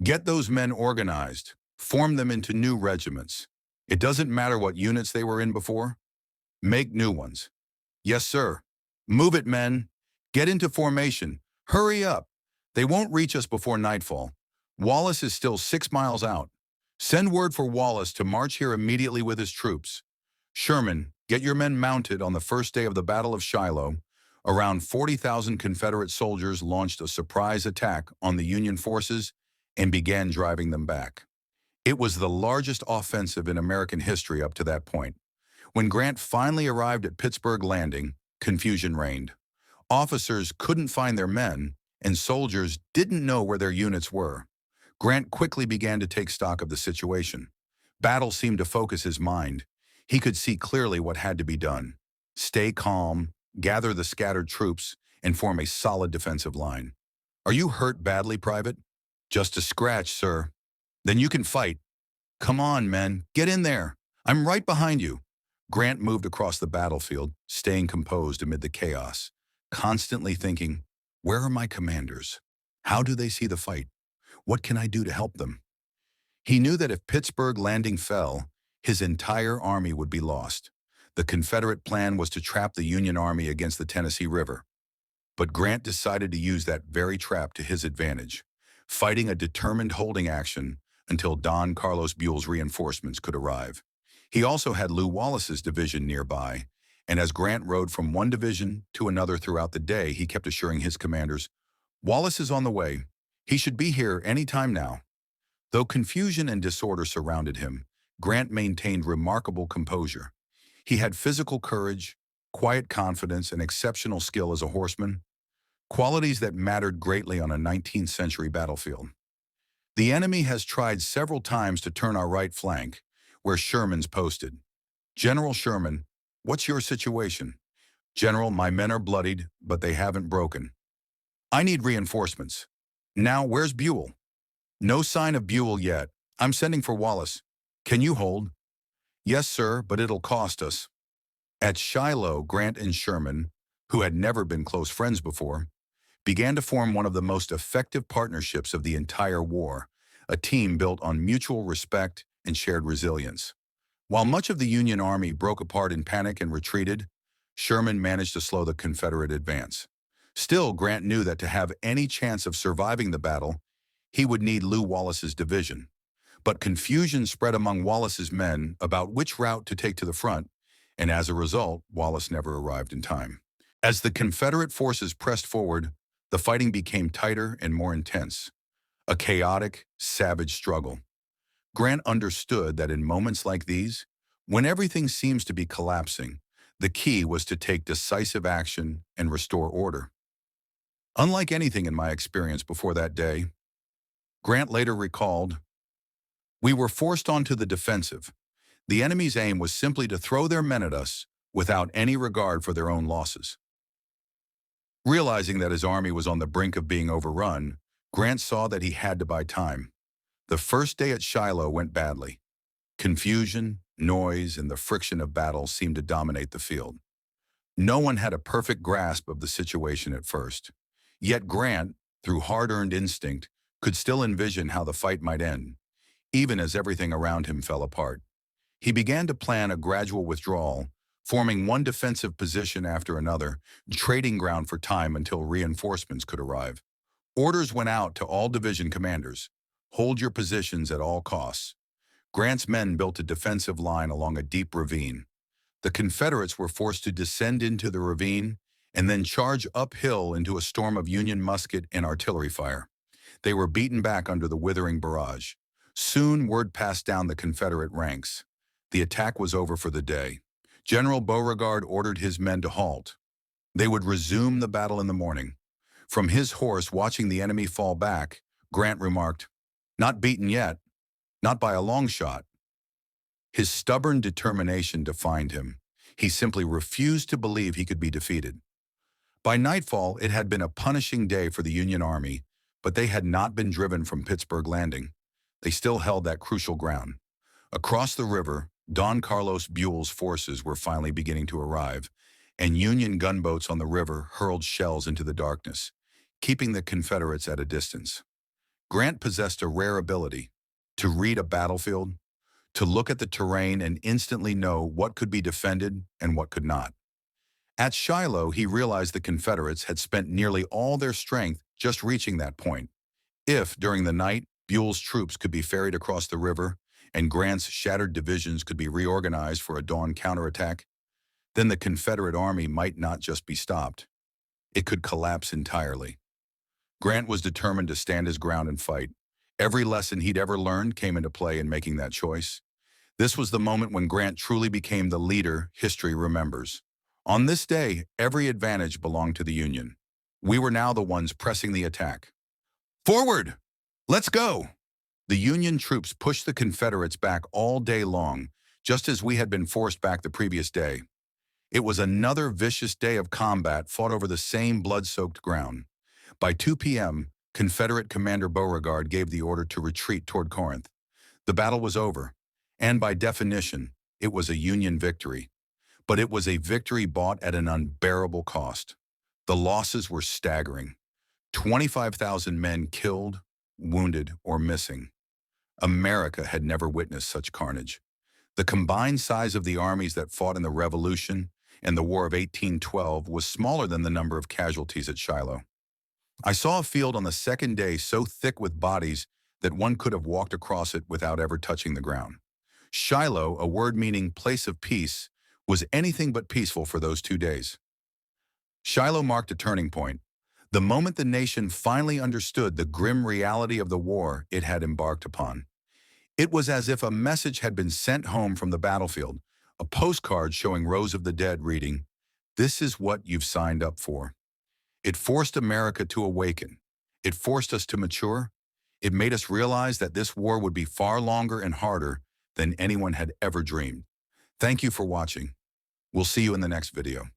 Get those men organized. Form them into new regiments. It doesn't matter what units they were in before. Make new ones. Yes, sir. Move it, men. Get into formation. Hurry up. They won't reach us before nightfall. Wallace is still 6 miles out. Send word for Wallace to march here immediately with his troops. Sherman, get your men mounted on the first day of the Battle of Shiloh. Around 40,000 Confederate soldiers launched a surprise attack on the Union forces and began driving them back. It was the largest offensive in American history up to that point. When Grant finally arrived at Pittsburgh Landing, confusion reigned. Officers couldn't find their men, and soldiers didn't know where their units were. Grant quickly began to take stock of the situation. Battle seemed to focus his mind. He could see clearly what had to be done. Stay calm, gather the scattered troops, and form a solid defensive line. Are you hurt badly, Private? Just a scratch, sir. Then you can fight. Come on, men, get in there. I'm right behind you. Grant moved across the battlefield, staying composed amid the chaos, constantly thinking, where are my commanders? How do they see the fight? What can I do to help them? He knew that if Pittsburgh Landing fell, his entire army would be lost. The Confederate plan was to trap the Union Army against the Tennessee River. But Grant decided to use that very trap to his advantage, fighting a determined holding action until Don Carlos Buell's reinforcements could arrive. He also had Lew Wallace's division nearby, and as Grant rode from one division to another throughout the day, he kept assuring his commanders, Wallace is on the way. He should be here any time now. Though confusion and disorder surrounded him, Grant maintained remarkable composure. He had physical courage, quiet confidence, and exceptional skill as a horseman, qualities that mattered greatly on a 19th century battlefield. The enemy has tried several times to turn our right flank, where Sherman's posted. General Sherman, what's your situation? General, my men are bloodied, but they haven't broken. I need reinforcements. Now, where's Buell? No sign of Buell yet. I'm sending for Wallace. Can you hold? Yes, sir, but it'll cost us. At Shiloh, Grant and Sherman, who had never been close friends before, began to form one of the most effective partnerships of the entire war, a team built on mutual respect and shared resilience. While much of the Union Army broke apart in panic and retreated, Sherman managed to slow the Confederate advance. Still, Grant knew that to have any chance of surviving the battle, he would need Lew Wallace's division. But confusion spread among Wallace's men about which route to take to the front, and as a result, Wallace never arrived in time. As the Confederate forces pressed forward, the fighting became tighter and more intense, a chaotic, savage struggle. Grant understood that in moments like these, when everything seems to be collapsing, the key was to take decisive action and restore order. Unlike anything in my experience before that day, Grant later recalled, we were forced onto the defensive. The enemy's aim was simply to throw their men at us without any regard for their own losses. Realizing that his army was on the brink of being overrun, Grant saw that he had to buy time. The first day at Shiloh went badly. Confusion, noise, and the friction of battle seemed to dominate the field. No one had a perfect grasp of the situation at first. Yet Grant, through hard-earned instinct, could still envision how the fight might end, even as everything around him fell apart. He began to plan a gradual withdrawal, forming one defensive position after another, trading ground for time until reinforcements could arrive. Orders went out to all division commanders. Hold your positions at all costs. Grant's men built a defensive line along a deep ravine. The Confederates were forced to descend into the ravine and then charge uphill into a storm of Union musket and artillery fire. They were beaten back under the withering barrage. Soon, word passed down the Confederate ranks. The attack was over for the day. General Beauregard ordered his men to halt. They would resume the battle in the morning. From his horse, watching the enemy fall back, Grant remarked, "Not beaten yet, not by a long shot." His stubborn determination defined him. He simply refused to believe he could be defeated. By nightfall, it had been a punishing day for the Union Army, but they had not been driven from Pittsburgh Landing. They still held that crucial ground. Across the river, Don Carlos Buell's forces were finally beginning to arrive, and Union gunboats on the river hurled shells into the darkness, keeping the Confederates at a distance. Grant possessed a rare ability to read a battlefield, to look at the terrain and instantly know what could be defended and what could not. At Shiloh, he realized the Confederates had spent nearly all their strength just reaching that point. If, during the night, Buell's troops could be ferried across the river and Grant's shattered divisions could be reorganized for a dawn counterattack, then the Confederate army might not just be stopped. It could collapse entirely. Grant was determined to stand his ground and fight. Every lesson he'd ever learned came into play in making that choice. This was the moment when Grant truly became the leader history remembers. On this day, every advantage belonged to the Union. We were now the ones pressing the attack. Forward! Let's go! The Union troops pushed the Confederates back all day long, just as we had been forced back the previous day. It was another vicious day of combat fought over the same blood-soaked ground. By 2 p.m., Confederate Commander Beauregard gave the order to retreat toward Corinth. The battle was over, and by definition, it was a Union victory. But it was a victory bought at an unbearable cost. The losses were staggering. 25,000 men killed, wounded, or missing. America had never witnessed such carnage. The combined size of the armies that fought in the Revolution and the War of 1812 was smaller than the number of casualties at Shiloh. I saw a field on the second day so thick with bodies that one could have walked across it without ever touching the ground. Shiloh, a word meaning place of peace, was anything but peaceful for those 2 days. Shiloh marked a turning point, the moment the nation finally understood the grim reality of the war it had embarked upon. It was as if a message had been sent home from the battlefield, a postcard showing rows of the dead reading, "This is what you've signed up for." It forced America to awaken. It forced us to mature. It made us realize that this war would be far longer and harder than anyone had ever dreamed. Thank you for watching. We'll see you in the next video.